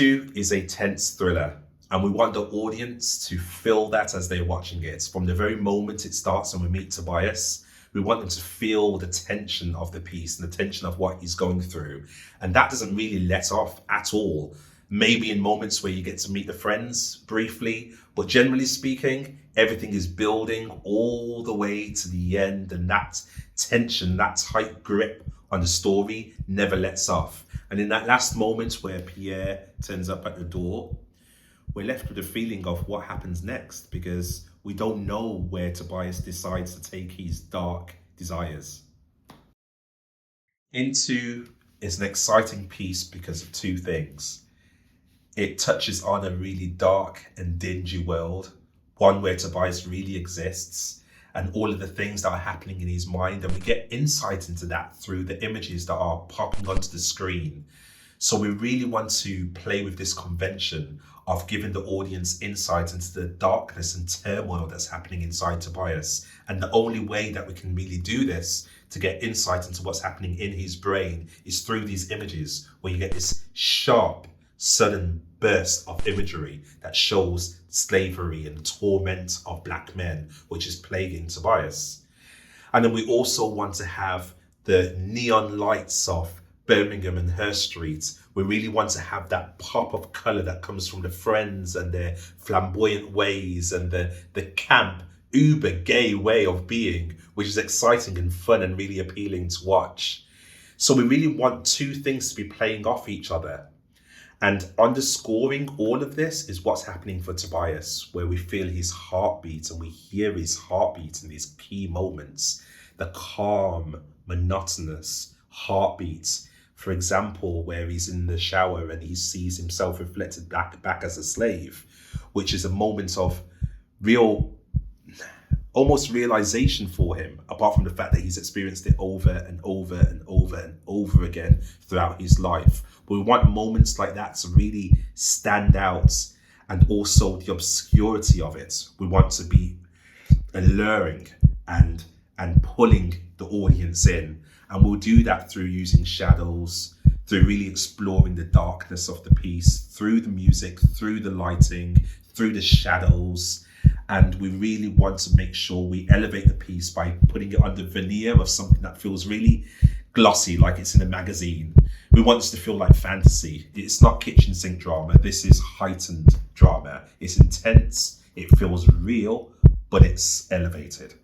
Two is a tense thriller, and we want the audience to feel that as they're watching it. From the very moment it starts and we meet Tobias, we want them to feel the tension of the piece and the tension of what he's going through. And that doesn't really let off at all. Maybe in moments where you get to meet the friends briefly, but generally speaking, everything is building all the way to the end, and that tension, that tight grip on the story never lets off. And in that last moment where Pierre turns up at the door, we're left with a feeling of what happens next because we don't know where Tobias decides to take his dark desires. Into is an exciting piece because of two things. It touches on a really dark and dingy world, one where Tobias really exists, and all of the things that are happening in his mind. And we get insight into that through the images that are popping onto the screen. So we really want to play with this convention of giving the audience insight into the darkness and turmoil that's happening inside Tobias. And the only way that we can really do this to get insight into what's happening in his brain is through these images, where you get this sharp, sudden burst of imagery that shows slavery and torment of black men, which is plaguing Tobias. And then we also want to have the neon lights of Birmingham and Her Street. We really want to have that pop of colour that comes from the friends and their flamboyant ways and the camp, uber gay way of being, which is exciting and fun and really appealing to watch. So we really want two things to be playing off each other. And underscoring all of this is what's happening for Tobias, where we feel his heartbeat and we hear his heartbeat in these key moments. The calm, monotonous heartbeat. For example, where he's in the shower and he sees himself reflected back as a slave, which is a moment of real, almost realization for him, apart from the fact that he's experienced it over and over and over and over again throughout his life. But we want moments like that to really stand out, and also the obscurity of it. We want to be alluring and pulling the audience in. And we'll do that through using shadows, through really exploring the darkness of the piece, through the music, through the lighting, through the shadows. And we really want to make sure we elevate the piece by putting it under veneer of something that feels really glossy, like it's in a magazine. We want this to feel like fantasy. It's not kitchen sink drama. This is heightened drama. It's intense. It feels real, but it's elevated.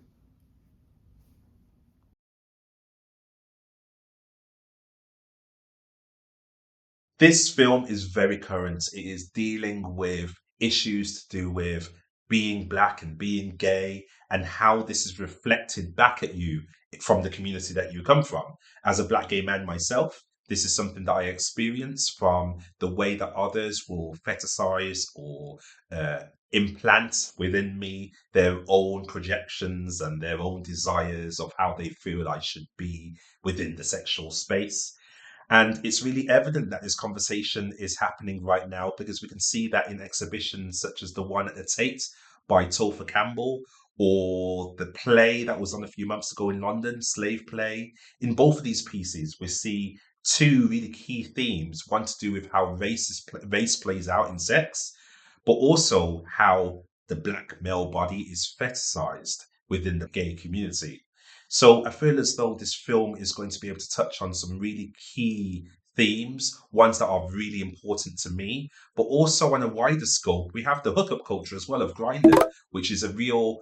This film is very current. It is dealing with issues to do with being black and being gay, and how this is reflected back at you from the community that you come from. As a black gay man myself, this is something that I experience from the way that others will fetishize or implant within me their own projections and their own desires of how they feel I should be within the sexual space. And it's really evident that this conversation is happening right now because we can see that in exhibitions such as the one at the Tate by Topher Campbell, or the play that was on a few months ago in London, Slave Play. In both of these pieces, we see two really key themes, one to do with how race plays out in sex, but also how the black male body is fetishized within the gay community. So I feel as though this film is going to be able to touch on some really key themes, ones that are really important to me, but also on a wider scope, we have the hookup culture as well of grinding, which is a real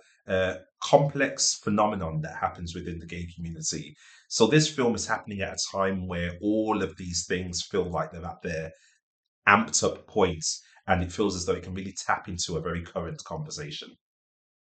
complex phenomenon that happens within the gay community. So this film is happening at a time where all of these things feel like they're at their amped up points, and it feels as though it can really tap into a very current conversation.